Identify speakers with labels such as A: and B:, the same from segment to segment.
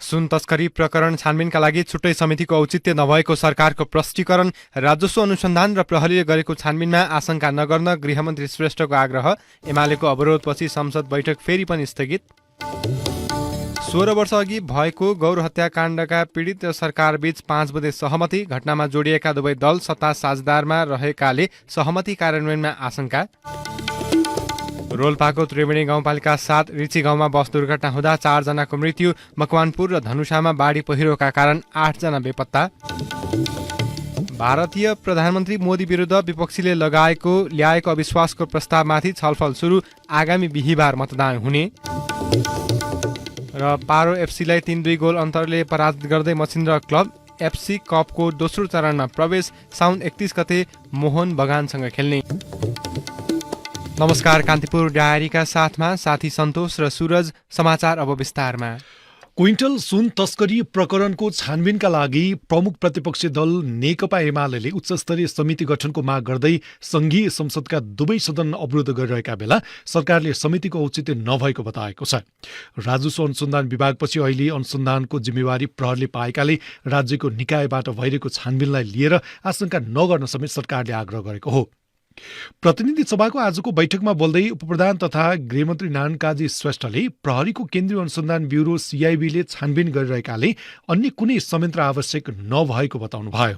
A: सुन तस्करी प्रकरण छानबिनका लागि छुट्टै समितिको औचित्य नभएको सरकारको प्रष्टीकरण, राजस्व अनुसन्धान र प्रहरीले गरेको छानबिनमा आशंका नगर्न गृहमन्त्री श्रेष्ठको आग्रह, एमालेको अवरोधपछि संसद बैठक फेरि पनि स्थगित। 16 वर्ष अघि भएको गौर हत्याकाण्डका पीडित र सरकारबीच 5 बुँदे सहमति, घटनामा जोडिएका दुवै दल सत्ता साझेदारमा रहेकाले सहमति कार्यान्वयनमा आशंका। रोल्पाको त्रिवेणी गाउँपालिका 7 रिची गाउँमा बस दुर्घटना हुँदा 4 जनाको मृत्यु, मकवानपुर र धनुषामा बाढी पहिरोका कारण 8 जना बेपत्ता। भारतीय प्रधानमन्त्री मोदी विरुद्ध विपक्षीले ल्याएको अविश्वासको प्रस्तावमाथि छलफल सुरु, आगामी बिहिबार मतदान हुने। र पारो एफसीलाई 3-2 गोल अन्तरले पराजित गर्दै मछिन्द्र क्लब एफसी कपको दोस्रो चरणमा प्रवेश, साउन 31 गते मोहन बगानसँग खेल्ने। नमस्कार, कान्तिपुर डायरीका साथमा साथी सन्तोष र सूरज। समाचार अब विस्तारमा।
B: क्विन्टल सुन तस्करी प्रकरणको छानबिनका लागि प्रमुख प्रतिपक्षी दल नेकपा एमाले उच्चस्तरीय समिति गठनको माग गर्दै संघीय संसदका दुवै सदन अवरोध गरिरहेका बेला सरकारले समितिको औचित्य नभएको बताएको छ। राजस्व अनुसन्धान विभागपछि अहिले अनुसन्धानको जिम्मेवारी प्रहरीले पाएकाले राज्यको निकायबाट भइरहेको छानबिनलाई लिएर आशंका नगर्न समेत सरकारले आग्रह गरेको हो। प्रतिनिधि सभाको आजको बैठकमा बोल्दै उपप्रधान तथा गृहमन्त्री नारायण काजी श्रेष्ठले प्रहरीको केन्द्रीय अनुसन्धान ब्युरो सीआईबीले छानबिन गरिरहेकाले अन्य कुनै संयन्त्र आवश्यक नभएको बताउनुभयो।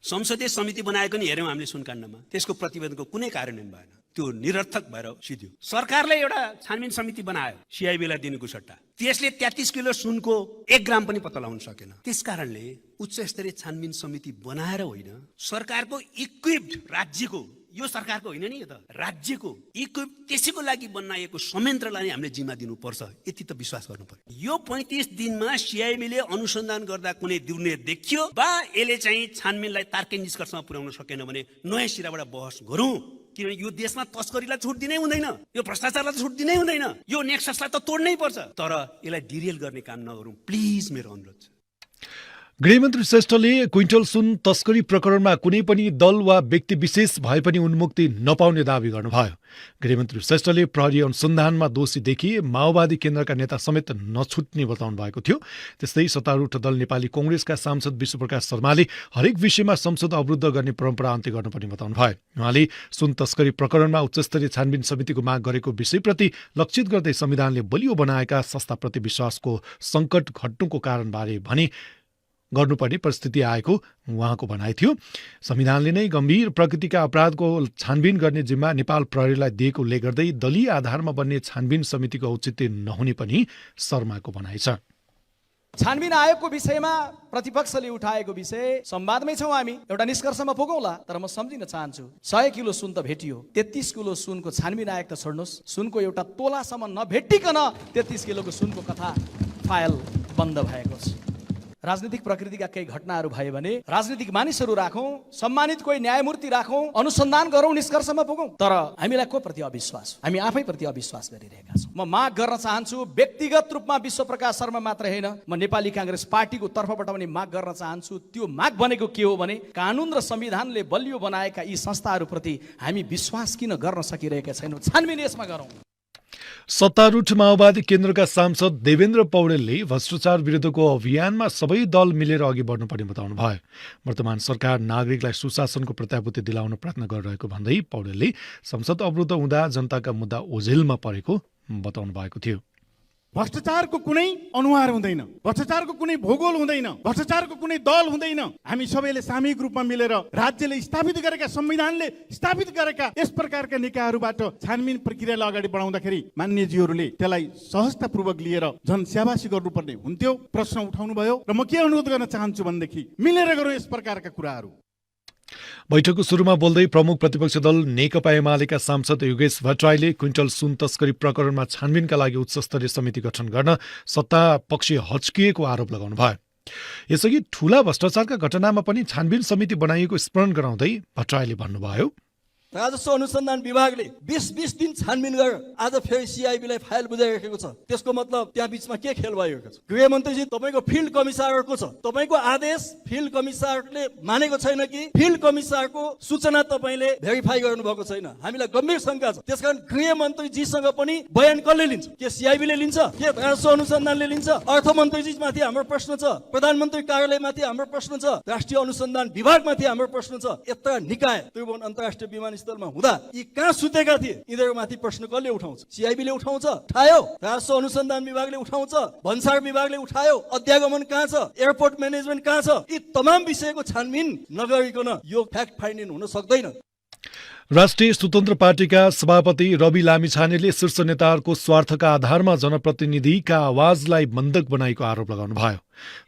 C: संसदीय समिति बनाएको नि हेर्यौं हामीले सुनकाण्डमा, त्यसको प्रतिवेदनको कुनै कार्यान्वयन भएन, त्यो निरर्थक भएर सिध्यो। सरकारले एउटा छानबिन समिति बनायो सीआईबीलाई दिनुको सट्टा, त्यसले 33 किलो सुनको 1 ग्राम पनि पत्ता लगाउन सकेन। त्यसकारणले उच्च स्तरीय छानबिन समिति बनाएर होइन, सरकारको इक्विप्ड, राज्यको, यो सरकारको होइन नि, यो त राज्यको इक्विप्ड, त्यसैको लागि बनाइएको संयन्त्रलाई हामीले जिम्मा दिनुपर्छ, यति त विश्वास गर्नु पर्यो। यो 35 दिनमा सीआईबीले अनुसन्धान गर्दा कुनै दुर्ने देखियो वा यसले चाहिँ छानबिनलाई तार्किक निष्कर्षमा पुर्याउन सकेन भने नयाँ सिराबाट बहस गरौँ। किनभने यो देशमा तस्करीलाई छुट दिनै हुँदैन, यो भ्रष्टाचारलाई छुट दिनै हुँदैन, यो नेक्ससलाई त तोड्नै पर्छ, तर यसलाई डिरेल गर्ने काम नगरौँ, प्लिज, मेरो अनुरोध छ।
B: गृहमन्त्री श्रेष्ठले क्विन्टल सुन तस्करी प्रकरणमा कुनै पनि दल वा व्यक्ति विशेष भए पनि उन्मुक्ति नपाउने दावी गर्नुभयो। गृहमन्त्री श्रेष्ठले प्रहरी अनुसन्धानमा दोषी देखिए माओवादी केन्द्रका नेता समेत नछुट्ने बताउनु भएको थियो। त्यस्तै सत्तारूढ दल नेपाली कांग्रेसका सांसद विश्वप्रकाश शर्माले हरेक विषयमा संसद अवरुद्ध गर्ने परम्परा अन्त्य गर्नुपर्ने बताउनु भयो। उहाँले सुन तस्करी प्रकरणमा उच्चस्तरीय छानबिन समितिको माग गरेको विषयप्रति लक्षित गर्दै संविधानले बलियो बनाएका संस्थाप्रति विश्वासको सङ्कट घट्नुको कारणबारे भने गर्नुपर्ने परिस्थिति आएको उहाँको भनाइ थियो। संविधानले नै गम्भीर प्रकृतिका अपराधको छानबिन गर्ने जिम्मा नेपाल प्रहरीलाई दिएको उल्लेख गर्दै दलीय आधारमा बन्ने छानबिन समितिको औचित्य नहुने पनि शर्माको भनाइ छ।
D: छानबिन आयोगको विषयमा प्रतिपक्षले उठाएको विषय संवादमै छौँ, हामी एउटा निष्कर्षमा पुगौँला। तर म सम्झिन चाहन्छु, 100 किलो सुन त भेटियो, 33 किलो सुनको छानबिन आयोग त छोड्नुहोस्, सुनको एउटा तोलासम्म नभेटिकन 33 किलोको सुनको कथा फाइल बन्द भएको छ। राजनीतिक प्रकृतिका केही घटनाहरू भए भने राजनीतिक मानिसहरू राखौँ, सम्मानित कोही न्यायमूर्ति राखौँ, अनुसन्धान गरौँ, निष्कर्षमा पुगौँ। तर हामीलाई को प्रति अविश्वास, हामी आफै प्रति अविश्वास गरिरहेका छौँ। म माग गर्न चाहन्छु, व्यक्तिगत रूपमा विश्वप्रकाश शर्मा मात्र होइन, म नेपाली कांग्रेस पार्टीको तर्फबाट पनि माग गर्न चाहन्छु। त्यो माग भनेको के हो भने कानुन र संविधानले बलियो बनाएका यी संस्थाहरूप्रति हामी विश्वास किन गर्न सकिरहेका छैनौँ, छानबिन यसमा गरौँ।
B: सत्तारूढ माओवादी केन्द्रका सांसद देवेन्द्र पौडेलले भ्रष्टाचार विरुद्धको अभियानमा सबै दल मिलेर अघि बढ्नुपर्ने बताउनु भयो। वर्तमान सरकार नागरिकलाई सुशासनको प्रत्याभूति दिलाउन प्रयत्न गरिरहेको भन्दै पौडेलले संसद अवरुद्ध हुँदा जनताका मुद्दा ओझेलमा परेको बताउनु भएको थियो।
E: भ्रष्टाचारको कुनै अनुहार हुँदैन, भ्रष्टाचारको कुनै भूगोल हुँदैन, भ्रष्टाचारको कुनै दल हुँदैन। हामी सबैले सामूहिक रूपमा मिलेर राज्यले स्थापित गरेका, संविधानले स्थापित गरेका यस प्रकारका निकायहरूबाट छानबिन प्रक्रियालाई अगाडि बढाउँदाखेरि मान्यजीहरूले त्यसलाई सहजतापूर्वक लिएर जनसेवासी गर्नुपर्ने हुन्थ्यो। प्रश्न उठाउनु भयो र म के अनुरोध गर्न चाहन्छु भनेदेखि मिलेर गरौँ यस प्रकारका कुराहरू।
B: बैठकको सुरुमा बोल्दै प्रमुख प्रतिपक्ष दल नेकपा एमालेका सांसद योगेश भट्टराईले क्विन्टल सुन तस्करी प्रकरणमा छानबिनका लागि उच्चस्तरीय समिति गठन गर्न सत्ता पक्ष हच्किएको आरोप लगाउनु भयो। यसअघि ठूला भ्रष्टाचारका घटनामा पनि छानबिन समिति बनाइएको स्मरण गराउँदै भट्टराईले भन्नुभयो,
F: राजस्व अनुसन्धान विभागले 20 दिन छानबिन गरेर आज फेरि सिआइबीलाई फाइल बुझाइराखेको छ। त्यसको मतलब त्यहाँ बीचमा के खेल भइरहेको छ? गृहमन्त्रीजी, तपाईँको फिल्ड कमिसारको छ, तपाईँको आदेश फिल्ड कमिसारले मानेको छैन कि फिल्ड कमिसारको सूचना तपाईँले भेरिफाई गर्नुभएको छैन? हामीलाई गम्भीर शंका छ। त्यसकारण गृहमन्त्रीजीसँग पनि बयान कसले लिन्छ? के सिआइबीले लिन्छ? के राजस्व अनुसन्धानले लिन्छ? अर्थमन्त्रीजी माथि हाम्रो प्रश्न छ, प्रधानमन्त्री कार्यालयमाथि हाम्रो प्रश्न छ, राष्ट्रिय अनुसन्धान विभागमाथि हाम्रो प्रश्न छ। यत्रा निकाय त्रिभुवन अन्तर्राष्ट्रिय विमानस्थलमा हुँदा यी कहाँ सुतेका थिए? यिनीहरूमाथि प्रश्न कसले उठाउँछ? सिआइबीले उठाउँछ, उठायो। राजस्व अनुसन्धान विभागले उठाउँछ, भन्सार विभागले उठायो। अध्यागमन कहाँ छ? एयरपोर्ट म्यानेजमेन्ट कहाँ छ? यी तमाम विषयको छानबिन नगरिकन यो फ्याक्ट फाइन्डिङ हुन सक्दैन।
B: राष्ट्रिय स्वतन्त्र पार्टीका सभापति रवि लामिछानेले शीर्ष नेताहरूको स्वार्थका आधारमा जनप्रतिनिधिका आवाजलाई बन्धक बनाएको आरोप लगाउनुभयो।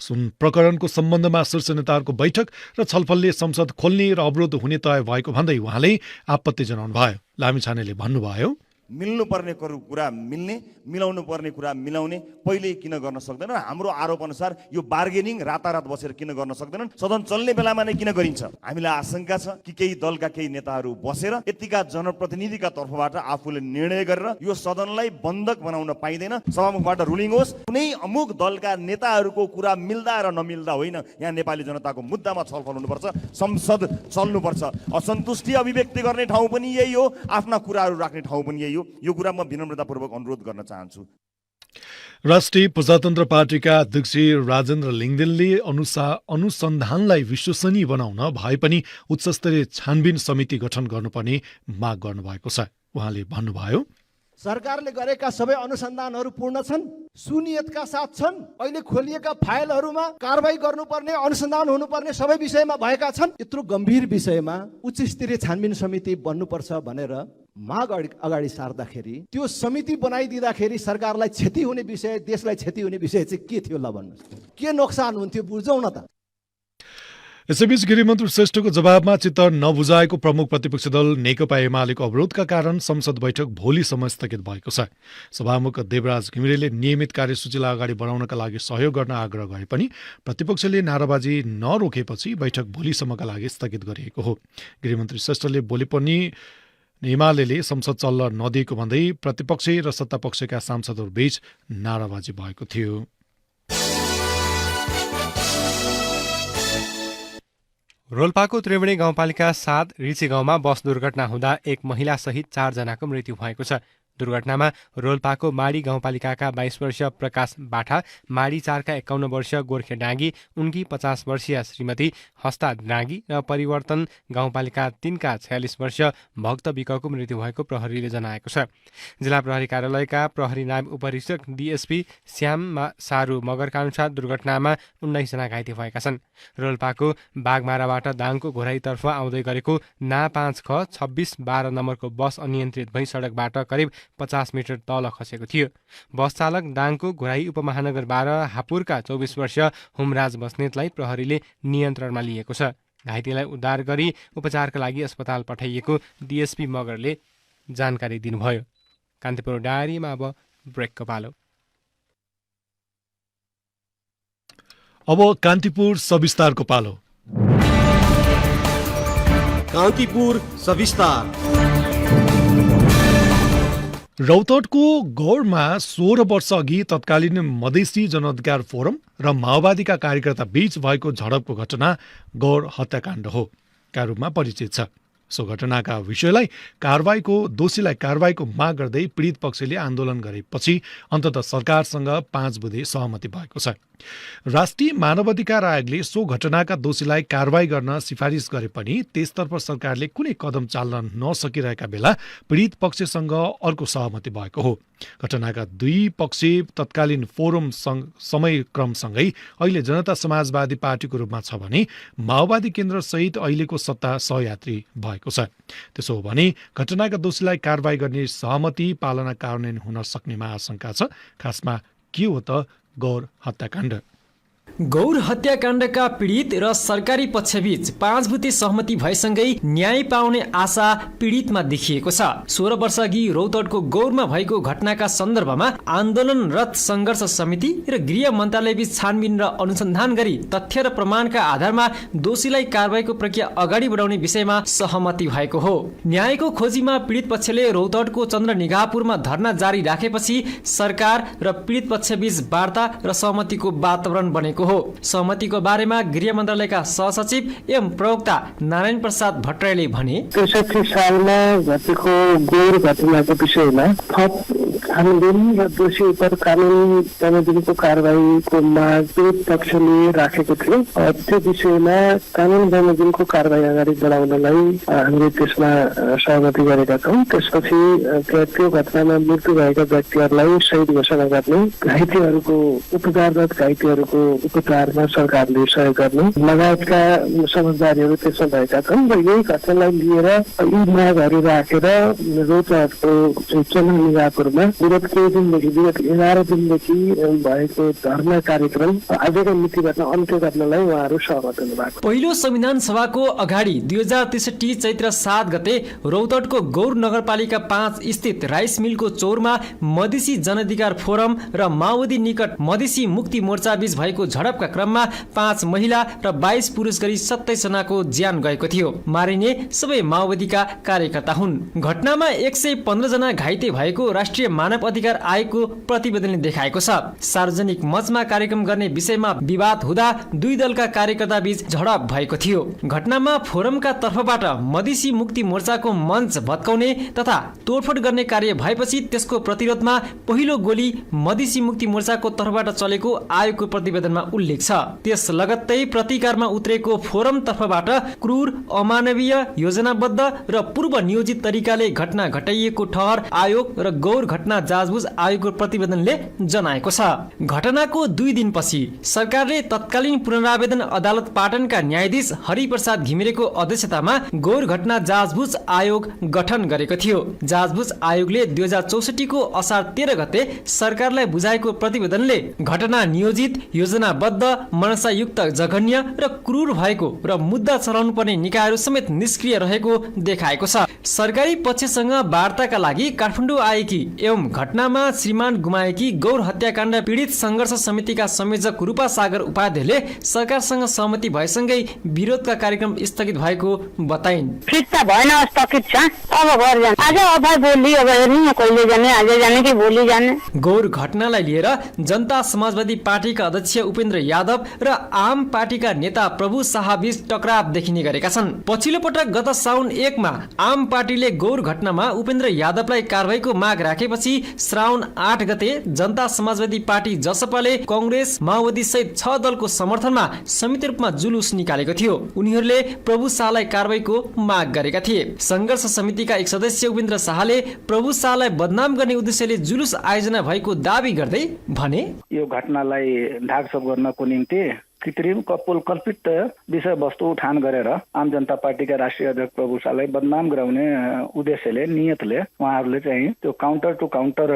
B: सुन प्रकरणको सम्बन्धमा शीर्ष नेताहरूको बैठक र छलफलले संसद खोल्ने र अवरोध हुने तय भएको भन्दै उहाँले आपत्ति जनाउनुभयो। लामिछानेले भन्नुभयो,
G: मिल्नुपर्ने कुरा मिल्ने, मिलाउनु पर्ने कुरा मिलाउने पहिले किन गर्न सक्दैन? हाम्रो आरोप अनुसार यो बार्गेनिङ रातारात बसेर किन गर्न सक्दैनन्? सदन चल्ने बेलामा नै किन गरिन्छ? हामीलाई आशंका छ कि केही दलका केही नेताहरू बसेर यतिका जनप्रतिनिधिका तर्फबाट आफूले निर्णय गरेर यो सदनलाई बन्धक बनाउन पाइँदैन। सभामुखबाट रुलिङ होस्, कुनै अमुक दलका नेताहरूको कुरा मिल्दा र नमिल्दा होइन। यहाँ नेपाली जनताको मुद्दामा छलफल हुनुपर्छ, संसद चल्नुपर्छ। असन्तुष्टि अभिव्यक्ति गर्ने ठाउँ पनि यही हो, आफ्ना कुराहरू राख्ने ठाउँ पनि यही हो। यो कुरा म विनम्रतापूर्वक अनुरोध गर्न चाहन्छु।
B: राष्ट्रिय प्रजातन्त्र पार्टीका अध्यक्ष राजेन्द्र लिङ्गदेनले अनुसन्धानलाई विश्वसनीय बनाउन भए पनि उच्चस्तरीय छानबिन समिति गठन गर्नुपर्ने माग गर्नुभएको छ। उहाँले भन्नुभयो,
H: सरकारले गरेका सबै अनुसन्धानहरू पूर्ण छन्, सुनियतका साथ छन्। अहिले खोलिएका फाइलहरूमा कारबाही गर्नुपर्ने, अनुसन्धान हुनुपर्ने सबै विषयमा भएका छन्। यत्रो गम्भीर विषयमा उच्च स्तरीय छानबिन समिति बन्नुपर्छ भनेर माग अगाडि सार्दाखेरि त्यो समिति बनाइदिँदाखेरि सरकारलाई क्षति हुने विषय, देशलाई क्षति हुने विषय चाहिँ के थियो? ल भन्नुहोस्, के नोक्सान हुन्थ्यो? बुझौँ न त।
B: यसैबीच गृहमन्त्री श्रेष्ठको जवाबमा चित्त नबुझाएको प्रमुख प्रतिपक्षी दल नेकपा एमालेको अवरोधका कारण संसद बैठक भोलिसम्म स्थगित भएको छ। सभामुख देवराज घिमिरेले नियमित कार्यसूचीलाई अगाडि बढाउनका लागि सहयोग गर्न आग्रह गरे पनि प्रतिपक्षले नाराबाजी नरोकेपछि बैठक भोलिसम्मका लागि स्थगित गरिएको हो। गृहमन्त्री श्रेष्ठले भोलि पनि एमाले संसद चल्न नदिएको भन्दै प्रतिपक्ष र सत्तापक्षका सांसदहरूबीच नाराबाजी भएको थियो।
A: रोल्पाको त्रिवेणी गाउँपालिका 7 रिची गाउँमा बस दुर्घटना हुँदा एक महिला सहित 4 जनाको मृत्यु भएको छ। दुर्घटनामा रोल्पाको माडी गाउँपालिकाका 22 वर्षीय प्रकाश बाठा, माडी 4 का 51 वर्षीय गोर्खे डाँगी, उनकी 50 वर्षीय श्रीमती हस्ता डाँगी र परिवर्तन गाउँपालिका 3 का 46 वर्षीय भक्त विकको मृत्यु भएको प्रहरीले जनाएको छ। जिल्ला प्रहरी कार्यालयका प्रहरी नायब उपरीक्षक डीएसपी श्याम सारू मगरका अनुसार दुर्घटनामा 19 जना घाइते भएका छन्। रोल्पाको बागमाराबाट दाङको घोराईतर्फ आउँदै गरेको ना 5 ख 2612 नम्बरको बस अनियन्त्रित भई सडकबाट करिब 50 मिटर तल खसेको थियो। बस चालक दाङको घोराई उपमहानगर 12 हापुरका 24 वर्षीय हुमराज बस्नेतलाई प्रहरीले नियन्त्रणमा लिएको छ। घाइतेलाई उद्धार गरी उपचारका लागि अस्पताल पठाइएको डीएसपी मगरले जानकारी दिनुभयो। कान्तिपुर डायरीमा अब ब्रेकको पालो।
B: अब कान्तिपुर सविस्तारको पालो।
I: कान्तिपुर सविस्तार।
B: रौतहटको गौरमा 16 वर्ष अघि तत्कालीन मधेसी जनअधिकार फोरम र माओवादीका कार्यकर्ता बीच भएको झडपको घटना गौर हत्याकाण्ड हो का रूपमा परिचित छ। सो घटनाका विषयलाई दोषीलाई कारवाहीको माग गर्दै पीडित पक्षले आन्दोलन गरेपछि अन्ततः सरकारसँग 5 बुँदे सहमति भएको छ। राष्ट्रिय मानवाधिकार आयोगले सो घटनाका दोषीलाई कारवाही गर्न सिफारिस गरे पनि त्यसतर्फ सरकारले कुनै कदम चाल्न नसकिरहेका बेला पीडित पक्षसँग अर्को सहमति भएको हो। घटनाका दुई पक्ष तत्कालीन फोरम समयक्रमसँगै अहिले जनता समाजवादी पार्टीको रूपमा छ भने माओवादी केन्द्र सहित अहिलेको सत्ता सहयात्री भएको छ। त्यसो हो भने घटनाका दोषीलाई कारवाही गर्ने सहमति पालना कार्यान्वयन हुन सक्नेमा आशंका छ। खासमा के हो त गौर हत्याकाण्ड?
J: गौर हत्याकाण्डका पीडित र सरकारी पक्षबीच 5 बुँदे सहमति भएसँगै न्याय पाउने आशा पीडितमा देखिएको छ। 16 वर्षअघि रौतहटको गौरमा भएको घटनाका सन्दर्भमा आन्दोलनरत सङ्घर्ष समिति र गृह मन्त्रालयबीच छानबिन र अनुसन्धान गरी तथ्य र प्रमाणका आधारमा दोषीलाई कारबाहीको प्रक्रिया अगाडि बढाउने विषयमा सहमति भएको हो। न्यायको खोजीमा पीडित पक्षले रौतहटको चन्द्रनिगाहपुरमा धरना जारी राखेपछि सरकार र पीडित पक्षबीच वार्ता र सहमतिको वातावरण बनेको हो। सहमतिको बारेमा गृह मन्त्रालयका सहसचिव एवं प्रवक्ता नारायण प्रसाद भट्टराईले भने
K: ६३ सालमा घटेको गौर घटनाको विषयमा थप छानबिन र दोषी उप कानुन बमोजिमको कारबाहीको माग पीडित पक्षले राखेको थियो। त्यो विषयमा कानुन बमोजिमको कारबाही अगाडि बढाउनलाई हामीले त्यसमा सहमति गरेका छौँ। त्यसपछि त्यो घटनामा मृत्यु भएका व्यक्तिहरूलाई शहीद घोषणा गर्ने, घाइतेहरूको उपचाररत घाइतेहरूको उपचारमा सरकारले सहयोग गर्ने लगायतका समझदारीहरू त्यसमा भएका छन्। र यही घटनालाई लिएर यी मागहरू राखेर रौतहटको चन्द्रनिगाहपुरमा विगत 11 दिनदेखि भएको धरना कार्यक्रम आजको मितिबाट अन्त्य गर्नलाई उहाँहरू सहमत हुनुभएको।
J: पहिलो संविधान सभाको अगाडि 2063 चैत्र 7 गते रौतहटको गौर नगरपालिका 5 स्थित राइस मिलको चौरमा मधेसी जनअधिकार फोरम र माओवादी निकट मधेसी मुक्ति मोर्चा बीच भएको झडपका क्रममा 5 महिला र 22 पुरुष गरी 27 जनाको ज्यान गएको थियो। मारिने सबै माओवादीका कार्यकर्ता हुन्। घटनामा 115 जना घाइते भएको राष्ट्रिय मानव अधिकार आयोगको प्रतिवेदनले देखाएको छ। सार्वजनिक मञ्चमा कार्यक्रम गर्ने विषयमा विवाद हुँदा दुई दलका कार्यकर्ता बीच झडप भएको थियो। घटनामा फोरमका तर्फबाट मधेसी मुक्ति मोर्चाको मञ्च भत्काउने तथा तोडफोड गर्ने कार्य भएपछि त्यसको प्रतिरोधमा पहिलो गोली मधेसी मुक्ति मोर्चाको तर्फबाट चलेको आयोगको प्रतिवेदनमा उल्लेख छ। त्यस लगत्तै प्रतिकारमा उत्रेको फोरम तर्फबाट क्रूर, अमानवीय, योजनाबद्ध र पूर्व नियोजित तरिकाले घटना घटाइएको ठहर आयोग र गौर घटना जाँचबुझ आयोगको प्रतिवेदनले जनाएको छ। घटनाको 2 दिनपछि सरकारले तत्कालीन पुनरावेदन अदालत पाटनका न्यायाधीश हरिप्रसाद घिमिरेको अध्यक्षतामा गौर घटना जाँचबुझ आयोग गठन गरेको थियो। जाँचबुझ आयोगले 2064 को असार 13 गते सरकारलाई बुझाएको प्रतिवेदनले घटना नियोजित, योजनाबद्ध, मनसायुक्त, जघन्य र क्रूर भएको र मुद्दा चलाउनु पर्ने निकायहरू समेत निष्क्रिय रहेको देखाएको छ। सरकारी पक्षसँग वार्ताका लागि काठमाडौँ आएकी एवं घटनामा श्रीमान गुमाएकी गौर हत्याकाण्ड पीडित सङ्घर्ष समितिका संयोजक रूपा सागर उपाध्यायले सरकारसँग सहमति भएसँगै विरोधका कार्यक्रम स्थगित भएको बताइन्।
L: फिर्ता भएन, स्थगित छ। अब घर जाने आज अफाइ बोली, अब हेर्नु कहिले जाने, आज जाने कि भोलि जाने।
J: गौर घटनालाई लिएर जनता समाजवादी पार्टीका अध्यक्ष उपेन्द्र यादव र आम पार्टीका नेता प्रभु शाह बीच टकराव देखिने गरेका छन्। पछिल्लो पटक गत साउन 1 मा आम पार्टीले गौर घटनामा उपेन्द्र यादवलाई कारबाहीको माग राखेपछि श्रावण 8 गते जनता समाजवादी पार्टी जसपाले कांग्रेस, माओवादी सहित 6 दलको समर्थनमा संयुक्त रूपमा जुलुस निकालेको थियो। उनीहरूले प्रभु शाहलाई कारबाहीको माग गरेका थिए। सङ्घर्ष समितिका एक सदस्य उपेन्द्र शाहले प्रभु शाहलाई बदनाम गर्ने उद्देश्यले जुलुस आयोजना भएको दावी गर्दै भने,
M: यो घटनालाई ढाकछोप गर्नको निम्ति कृत्रिम कल्पित विषय वस्तु उठान गरेर आम जनता पार्टीका राष्ट्रिय अध्यक्ष प्रभु शाहलाई बदनाम गराउने उद्देश्यले, नियतले उहाँहरूले चाहिँ त्यो काउन्टर टु काउन्टर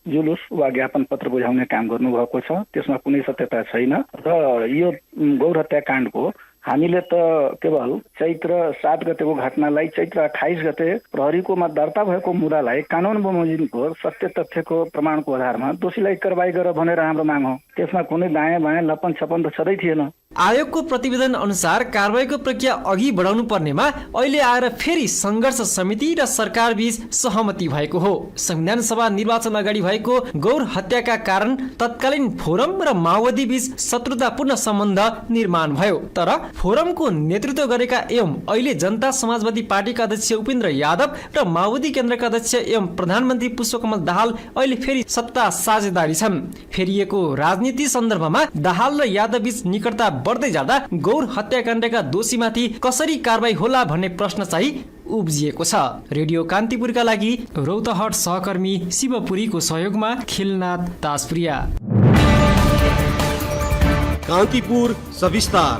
M: जुलुस वा ज्ञापन पत्र बुझाउने काम गर्नुभएको छ। त्यसमा कुनै सत्यता छैन र यो गौर हत्याकाण्डको हामीले त केवल चैत्र 7 गतेको घटनालाई चैत्र 28 गते प्रहरीकोमा दर्ता भएको मुद्दालाई कानुन बमोजिमको सत्य तथ्यको प्रमाणको आधारमा दोषीलाई कारबाही गर भनेर हाम्रो माग हो। त्यसमा कुनै दायाँ बायाँ लपन छपन त छँदै थिएन।
J: आयोगको प्रतिवेदन अनुसार कारबाहीको प्रक्रिया अघि बढाउनु पर्नेमा अहिले आएर फेरि सङ्घर्ष समिति र सरकार बीच सहमति भएको हो। संविधान सभा निर्वाचन अगाडि भएको गौर हत्याका कारण तत्कालीन फोरम र माओवादी बीच शत्रुतापूर्ण सम्बन्ध निर्माण भयो। तर फोरमको नेतृत्व गरेका एवं अहिले जनता समाजवादी पार्टीका अध्यक्ष उपेन्द्र यादव र माओवादी केन्द्रका अध्यक्ष एवं प्रधानमन्त्री पुष्पकमल दाहाल अहिले फेरि सत्ता साझेदारी छन्। फेरिएको राजनीति सन्दर्भमा दाहाल र यादव बीच निकटता बढ्दै जाँदा गौर हत्याकाण्डका दोषीमाथि कसरी कारबाही होला भन्ने प्रश्न चाहिँ उब्जिएको छ। रेडियो कान्तिपुरका लागि रौतहट सहकर्मी शिवपुरीको सहयोगमा खिलनाथ दासप्रिया।
I: कान्तिपुर सविस्तार।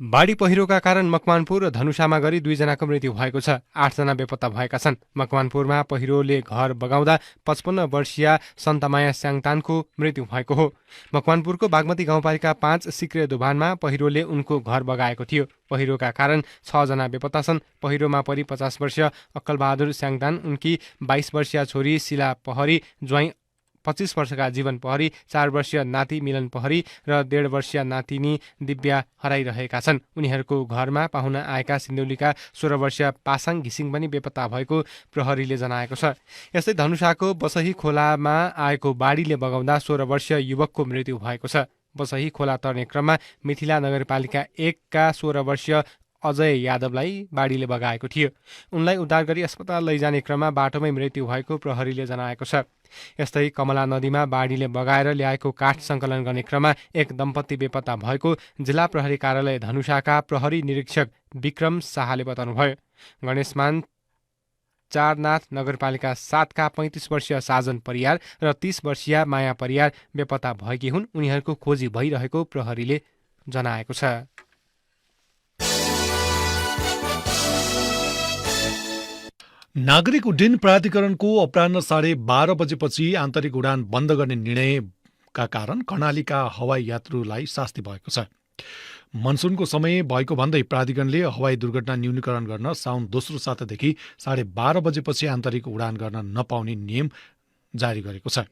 A: बाढी पहिरोका कारण मकवानपुर र धनुषामा गरी 2 जनाको मृत्यु भएको छ। 8 जना बेपत्ता भएका छन्। मकवानपुरमा पहिरोले घर बगाउँदा 55 वर्षीय सन्तमाया स्याङतानको मृत्यु भएको हो। मकवानपुरको बागमती गाउँपालिका 5 सिक्रे दोभानमा पहिरोले उनको घर बगाएको थियो। पहिरोका कारण 6 जना बेपत्ता छन्। पहिरोमा परि 50 वर्षीय अक्कलबहादुर स्याङतान, उनकी 22 वर्षीय छोरी शिला पहरी, ज्वाइँ 25 वर्षका जीवन पहरी, 4 वर्षीय नाति मिलन पहरी र 1.5 वर्षीय नातिनी दिव्या हराइरहेका छन्। उनीहरूको घरमा पाहुना आएका सिन्धुलीका 16 वर्षीय पासाङ घिसिङ पनि बेपत्ता भएको प्रहरीले जनाएको छ। यस्तै धनुषाको बसही खोलामा आएको बाढीले बगाउँदा 16 वर्षीय युवकको मृत्यु भएको छ। बसही खोला तर्ने क्रममा मिथिला नगरपालिका 1 का 16 वर्षीय अजय यादवलाई बाढीले बगाएको थियो। उनलाई उद्धार गरी अस्पताल लैजाने क्रममा बाटोमै मृत्यु भएको प्रहरीले जनाएको छ। यस्तै कमला नदीमा बाढीले बगाएर ल्याएको काठ सङ्कलन गर्ने क्रममा एक दम्पति बेपत्ता भएको जिल्ला प्रहरी कार्यालय धनुषाका प्रहरी निरीक्षक विक्रम शाहले बताउनुभयो। गणेशमान चारनाथ नगरपालिका 7 का 35 वर्षीय साजन परियार र 30 वर्षीय माया परियार बेपत्ता भएकी हुन्। उनीहरूको खोजी भइरहेको प्रहरीले जनाएको छ।
B: नागरिक उड्डयन प्राधिकरणको अपराह्न 12:30 बजेपछि आन्तरिक उडान बन्द गर्ने निर्णयका कारण कर्णालीका हवाई यात्रुलाई शास्ति भएको छ। मनसुनको समय भएको भन्दै प्राधिकरणले हवाई दुर्घटना न्यूनीकरण गर्न साउन दोस्रो सातादेखि 12:30 बजेपछि आन्तरिक उडान गर्न नपाउने नियम जारी गरेको छ।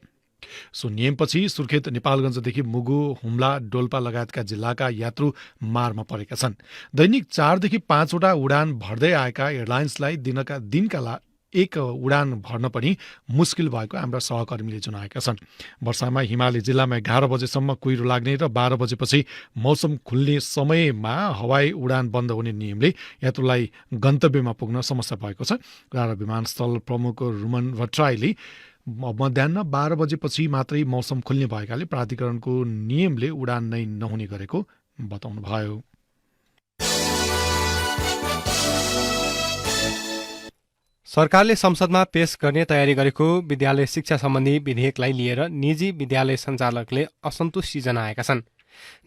B: सो नियमपछि सुर्खेत, नेपालगञ्जदेखि मुगु, हुम्ला, डोल्पा लगायतका जिल्लाका यात्रु मारमा परेका छन्। दैनिक 4 देखि 5 वटा उडान भर्दै आएका एयरलाइन्सलाई दिनका एक उडान भर्न पनि मुस्किल भएको हाम्रा सहकर्मीले जनाएका छन्। वर्षामा हिमाली जिल्लामा 11 बजेसम्म कुहिरो लाग्ने र 12 बजेपछि मौसम खुल्ने समयमा हवाई उडान बन्द हुने नियमले यात्रुलाई गन्तव्यमा पुग्न समस्या भएको छ। राणा विमानस्थल प्रमुख रुमन भट्टराईले मध्याह 12 बजेपछि मात्रै मौसम खुल्ने भएकाले प्राधिकरणको नियमले उडान नै नहुने गरेको बताउनुभयो।
A: सरकारले संसदमा पेश गर्ने तयारी गरेको विद्यालय शिक्षा सम्बन्धी विधेयकलाई लिएर निजी विद्यालय सञ्चालकले असन्तुष्टि जनाएका छन्।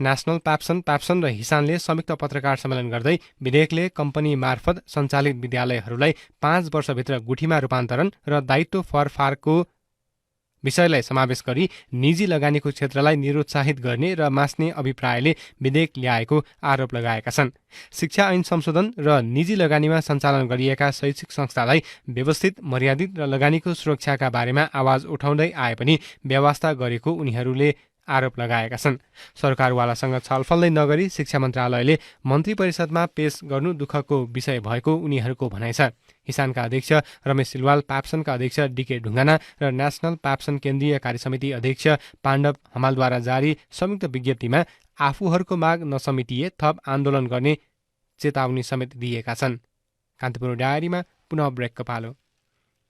A: नेशनल प्याप्सन र हिसानले संयुक्त पत्रकार सम्मेलन गर्दै विधेयकले कम्पनी मार्फत सञ्चालित विद्यालयहरूलाई 5 वर्षभित्र गुठीमा रूपान्तरण र दायित्व फरफारको विषयलाई समावेश गरी निजी लगानीको क्षेत्रलाई निरुत्साहित गर्ने र मास्ने अभिप्रायले विधेयक ल्याएको आरोप लगाएका छन्। शिक्षा ऐन संशोधन र निजी लगानीमा सञ्चालन गरिएका शैक्षिक संस्थालाई व्यवस्थित, मर्यादित र लगानीको सुरक्षाका बारेमा आवाज उठाउँदै आए पनि व्यवस्था गरेको उनीहरूले आरोप लगाएका छन्। सरकारवालासँग छलफल नै नगरी शिक्षा मन्त्रालयले मन्त्री परिषदमा पेश गर्नु दुःखको विषय भएको उनीहरूको भनाइ छ। हिसानका अध्यक्ष रमेश सिलवाल, प्याप्सनका अध्यक्ष डीके ढुङ्गाना र नेशनल प्याप्सन केन्द्रीय कार्यसमिति अध्यक्ष पाण्डव हमालद्वारा जारी संयुक्त विज्ञप्तिमा आफूहरूको माग नसमेटिए थप आन्दोलन गर्ने चेतावनी समेत दिएका छन्। कान्तिपुर डायरीमा पुनः ब्रेकको पालो।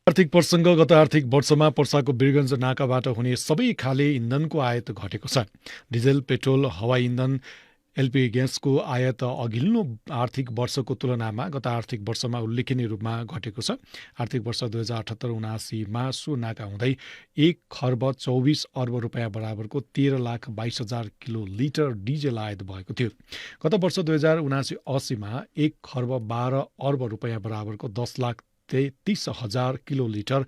B: आर्थिक प्रसङ्ग गत आर्थिक वर्षमा पर्साको वीरगञ्ज नाकाबाट हुने सबै खाले इन्धनको आयात घटेको छ। डिजेल, पेट्रोल, हवाई इन्धन, एलपीजी ग्यासको आयात अघिल्लो आर्थिक वर्षको तुलनामा गत आर्थिक वर्षमा उल्लेखनीय रूपमा घटेको छ। आर्थिक वर्ष 2078-79 सो नाका हुँदै 1 खर्ब 24 अर्ब रुपियाँ बराबरको 13,22,000 किलोलिटर डिजेल आयात भएको थियो। गत वर्ष 2079-80 1 खर्ब 12 अर्ब रुपियाँ बराबरको 10,33,000 किलोलिटर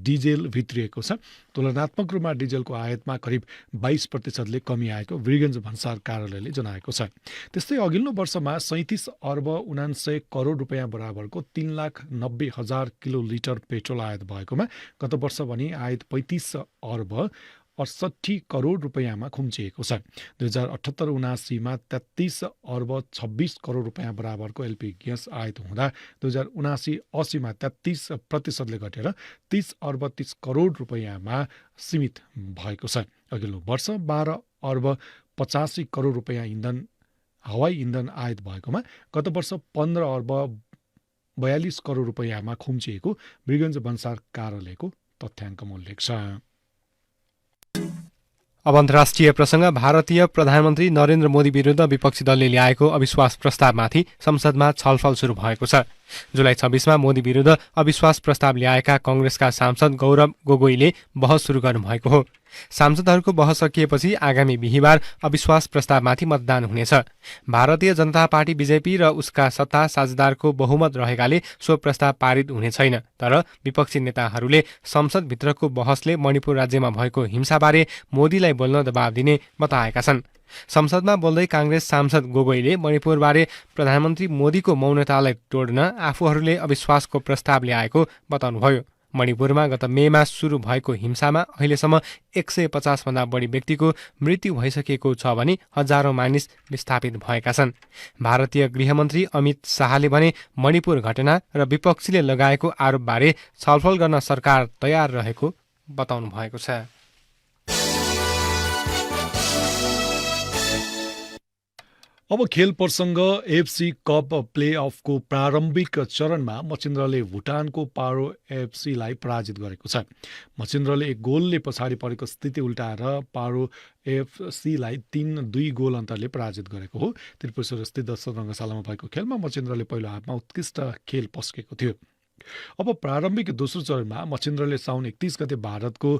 B: डिजेल भित्रिएको छ। तुलनात्मक रूपमा डिजेलको आयातमा करिब 22% कमी आएको वीरगञ्ज भन्सार कार्यालयले जनाएको छ। त्यस्तै अघिल्लो वर्षमा 37 अर्ब 79 करोड रुपियाँ बराबरको 3,90,000 किलोलिटर पेट्रोल आयात भएकोमा गत वर्ष भने आयात 35 अर्ब 68 करोड रुपियाँमा खुम्चिएको छ। 2078-79 33 अर्ब 26 करोड रुपियाँ बराबरको एलपीजी ग्यास आयात हुँदा 2079-80 33% घटेर 30 अर्ब 30 करोड रुपियाँमा सीमित भएको छ। अघिल्लो वर्ष 12 अर्ब 85 करोड रुपियाँ हवाई इन्धन आयात भएकोमा गत वर्ष 15 अर्ब 42 करोड रुपियाँमा खुम्चिएको वीरगञ्ज भन्सार कार्यालयको तथ्याङ्कमा उल्लेख छ।
A: अब अन्तर्राष्ट्रिय प्रसङ्ग। भारतीय प्रधानमन्त्री नरेन्द्र मोदी विरुद्ध विपक्षी दलले ल्याएको अविश्वास प्रस्तावमाथि संसदमा छलफल सुरु भएको छ। जुलाई 26 मोदी विरुद्ध अविश्वास प्रस्ताव ल्याएका कंग्रेसका सांसद गौरव गोगोईले बहस सुरु गर्नुभएको हो। सांसदहरूको बहस सकिएपछि आगामी बिहिबार अविश्वास प्रस्तावमाथि मतदान हुनेछ। भारतीय जनता पार्टी बीजेपी र उसका सत्ता साझेदारको बहुमत रहेकाले सो प्रस्ताव पारित हुने छैन। तर विपक्षी नेताहरूले संसदभित्रको बहसले मणिपुर राज्यमा भएको हिंसाबारे मोदीलाई बोल्न दबाव दिने बताएका छन्। संसदमा बोल्दै काङ्ग्रेस सांसद गोगोईले मणिपुरबारे प्रधानमन्त्री मोदीको मौनतालाई तोड्न आफूहरूले अविश्वासको प्रस्ताव ल्याएको बताउनुभयो। मणिपुरमा गत मेमा सुरु भएको हिंसामा अहिलेसम्म 150 भन्दा बढी व्यक्तिको मृत्यु भइसकेको छ भने हजारौं मानिस विस्थापित भएका छन्। भारतीय गृहमन्त्री अमित शाहले भने मणिपुर घटना र विपक्षीले लगाएको आरोपबारे छलफल गर्न सरकार तयार रहेको बताउनु भएको छ।
B: अब खेल प्रसङ्ग। एफसी कप प्लेअफको प्रारम्भिक चरणमा मचिन्द्रले भुटानको पारो एफसीलाई पराजित गरेको छ। मचिन्द्रले 1 गोलले पछाडि परेको स्थिति उल्टाएर पारो एफसीलाई 3-2 गोल अन्तरले पराजित गरेको हो। त्रिपुरेश्वर स्थित दशरथ रङ्गशालामा भएको खेलमा मचिन्द्रले पहिलो हाफमा उत्कृष्ट खेल पस्केको थियो। अब प्रारम्भिक दोस्रो चरणमा मचिन्द्रले साउन 31 गते भारतको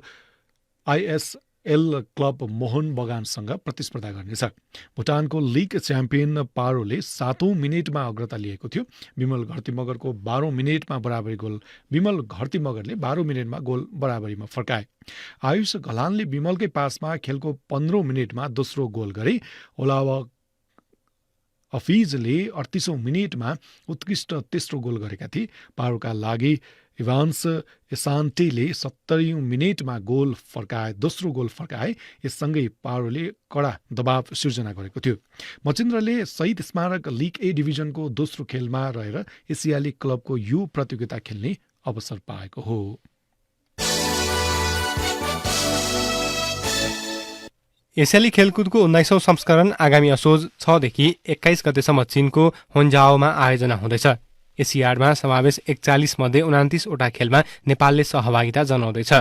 B: आइएसएल क्लब मोहन बगानसँग प्रतिस्पर्धा गर्नेछ। भुटानको लिग च्याम्पियन पारोले 7औं मिनेटमा अग्रता लिएको थियो। विमल घरती मगरको 12औं मिनेटमा बराबरी गोल विमल घरती मगरले 12औं मिनेटमा गोल बराबरीमा फर्काए। आयुष घलानले विमलकै पासमा खेलको 15औं मिनेटमा दोस्रो गोल गरे। ओलावा हफिजले 38औं मिनेटमा उत्कृष्ट तेस्रो गोल गरेका थिए। पारोका लागि इभान्स एसान्टेले 70औं मिनेटमा गोल फर्काए दोस्रो गोल फर्काए। यससँगै पारोले कडा दबाव सिर्जना गरेको थियो। मचिन्द्रले शहीद स्मारक लिग ए डिभिजनको दोस्रो खेलमा रहेर एसियाली क्लबको यो प्रतियोगिता खेल्ने अवसर पाएको हो।
A: एसियाली खेलकुदको 19औं संस्करण आगामी असोज 6 देखि 21 गतेसम्म चीनको होन्जाओमा आयोजना हुँदैछ। एसियाडमा समावेश 41 मध्ये 29 वटा खेलमा नेपालले सहभागिता जनाउँदैछ।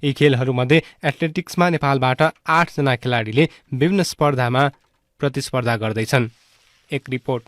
A: यी खेलहरूमध्ये एथलेटिक्समा नेपालबाट 8 जना खेलाडीले विभिन्न स्पर्धामा प्रतिस्पर्धा गर्दैछन्। एक रिपोर्ट।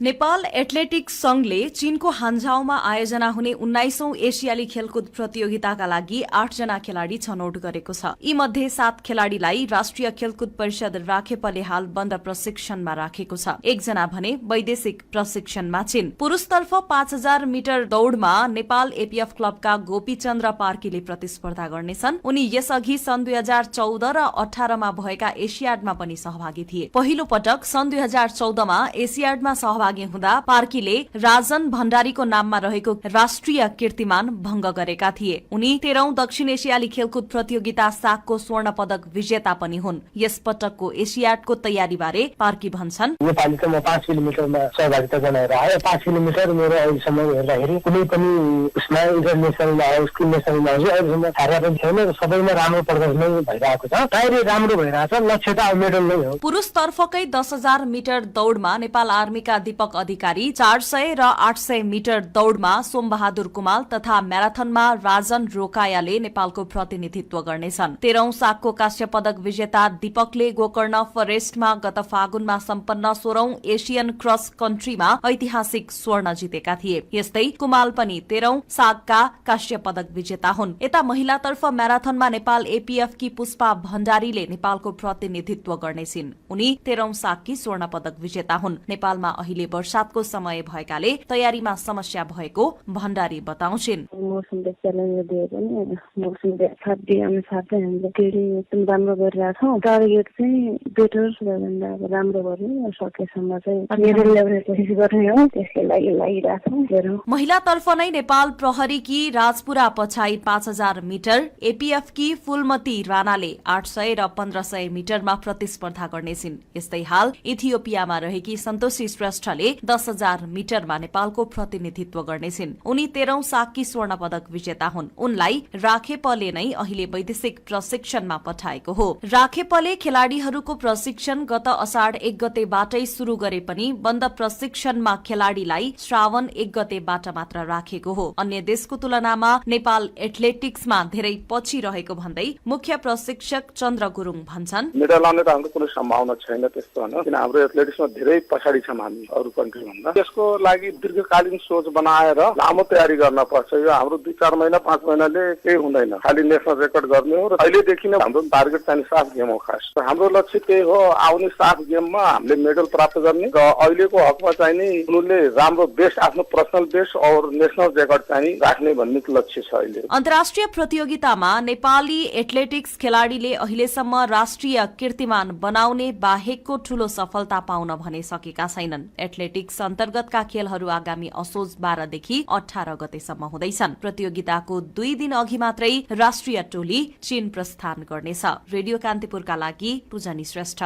N: नेपाल एथलेटिक्स संघले चीनको हान्जाओमा आयोजना हुने 19औं एसियाली खेलकुद प्रतियोगिताका लागि 8 जना खेलाडी छनौट गरेको छ। यी मध्ये 7 खेलाडीलाई राष्ट्रिय खेलकुद परिषद राखेपले हाल बन्द प्रशिक्षणमा राखेको छ। 1 जना भने वैदेशिक प्रशिक्षणमा छिन्। पुरुषतर्फ 5000 मिटर दौड़मा नेपाल एपीएफ क्लबका गोपीचन्द्र पार्कीले प्रतिस्पर्धा गर्नेछन्। उनी यसअघि सन् 2014 र 18 मा भएका एसियाडमा पनि सहभागी थिए। पहिलो पटक सन् 2014 मा एसियाडमा सहभागी हुँदा पार्कीले राजन भण्डारीको नाममा रहेको राष्ट्रिय कीर्तिमान भंग गरेका थिए। उनी 13औं दक्षिण एसियाली खेलकुद प्रतियोगिता सागको स्वर्ण पदक विजेता पनि हुन्। यस पटकको एसियाडको तयारी बारे पार्की भन्छन्,
K: नेपाली त म 5 किलोमिटरमा सहभागिता जनाएर आयो। 5 किलोमिटर मेरो अहिलेसम्म हेर्दाखेरि कुनै पनि उसमा इन्टरनेसनल होस् कि नेसनल होस् अहिलेसम्म थाहा पनि छैन र सबैमा राम्रो प्रदर्शन भइरहेको छ। तयारी राम्रो भइरहेछ। लक्ष्य त मेडल नै हो।
N: पुरुषतर्फकै 10,000 मिटर दौड़मा नेपाल आर्मीका दीपक अधिकारी, 400 र 800 मिटर दौड़मा सोमबहादुर कुमाल तथा म्याराथनमा राजन रोकायाले नेपालको प्रतिनिधित्व गर्नेछन्। 13औं सागको कांस्य पदक विजेता दीपकले गोकर्ण फरेस्टमा गत फागुनमा सम्पन्न 16औं एशियन क्रस कन्ट्रीमा ऐतिहासिक स्वर्ण जितेका थिए। यस्तै कुमाल पनि 13औं सागका कांस्य पदक विजेता हुन्। यता महिलातर्फ म्याराथनमा नेपाल एपीएफ की पुष्पा भण्डारीले नेपालको प्रतिनिधित्व गर्नेछिन्। उनी 13औं सागकी स्वर्ण पदक विजेता हुन्। नेपालमा अहिले वर्षातको समय भएकाले तयारीमा समस्या भएको भण्डारी बताउँछिन्।
L: मौसमले च्यालेन्ज दिए पनि मौसमले साथ दिए अनुसार चाहिँ हामीले तयारी एकदम राम्रो गरिरहेछौँ। टार्गेट चाहिँ बेटर भन्दा राम्रो गर्ने सकेसम्म चाहिँ मेडल ल्याउने कोसिस गर्ने हो। त्यसकै लागि लागिरहेछौँ।
N: महिलातर्फ नै नेपाल प्रहरीकी राजपुरा पछाई 5000 मिटर, एपीएफ की फुलमती राणाले 800 र 1500 मिटरमा प्रतिस्पर्धा गर्नेछिन्। यस्तै हाल इथियोपियामा रहेकी सन्तोषी श्रेष्ठले 10,000 मिटरमा नेपालको प्रतिनिधित्व गर्नेछिन्। उनी 13औं सागकी स्वर्ण पदक विजेता हुन्। उनलाई राखेपले नै अहिले वैदेशिक प्रशिक्षणमा पठाएको हो। राखेपले खेलाड़ीहरूको प्रशिक्षण गत असाढ 1 गतेबाटै शुरू गरे पनि बन्द प्रशिक्षणमा खेलाड़ीलाई श्रावण 1 गतेबाट मात्र राखेको हो। अन्य देशको तुलनामा नेपाल एथलेटिक्समा धेरै पछि रहेको भन्दै मुख्य प्रशिक्षक चन्द्र गुरुङ भन्छन्,
O: मेडल आउने त हाम्रो कुनै सम्भावना छैन त्यस्तो हैन, किन हाम्रो एथलेटिक्समा धेरै पछाडी छौं हामी। अरू कन्ट्री भन्दा। त्यसको लागि दीर्घकालीन सोच बनाएर लामो तयारी गर्न पर्छ। यो हाम्रो 2-4 महिना 5 महिनाले केही हुँदैन, खालि नेसनल रेकर्ड गर्ने हो। र अहिलेदेखि नै हाम्रो टार्गेट चाहिँ साफ गेम हो। खास हाम्रो लक्ष्य त्यही हो, आउने साफ गेममा हामीले मेडल प्राप्त गर्ने र अहिलेको हकमा चाहिँ नि उनीहरूले राम्रो बेस्ट आफ्नो पर्सनल बेस्ट और नेसनल रेकर्ड चाहिँ राख्ने भन्ने लक्ष्य छ अहिले।
N: अन्तर्राष्ट्रिय प्रतियोगितामा नेपाली एथलेटिक्स खेलाडीले अहिलेसम्म राष्ट्रिय कीर्तिमान बनाउने बाहेकको ठूलो सफलता पाउन भने सकेका छैनन्। एथलेटिक्स अन्तर्गतका खेलहरू आगामी असोज 12 देखि 18 गतेसम्म हुँदैछन्। प्रतियोगिताको 2 दिन अघि मात्रै राष्ट्रिय टोली चीन प्रस्थान गर्नेछ। रेडियो कान्तिपुरका लागि पूजनी श्रेष्ठ।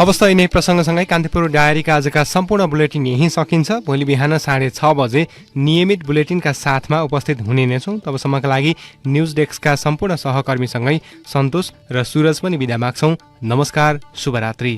A: अवस्था यिनै प्रसङ्गसँगै कान्तिपुर डायरीका आजका सम्पूर्ण बुलेटिन यही सकिन्छ। भोलि बिहान 6:30 बजे नियमित बुलेटिनका साथमा उपस्थित हुने नै छौँ। तबसम्मका लागि न्युज डेस्कका सम्पूर्ण सहकर्मीसँगै सन्तोष र सूरज पनि बिदा माग्छौँ। नमस्कार, शुभरात्रि।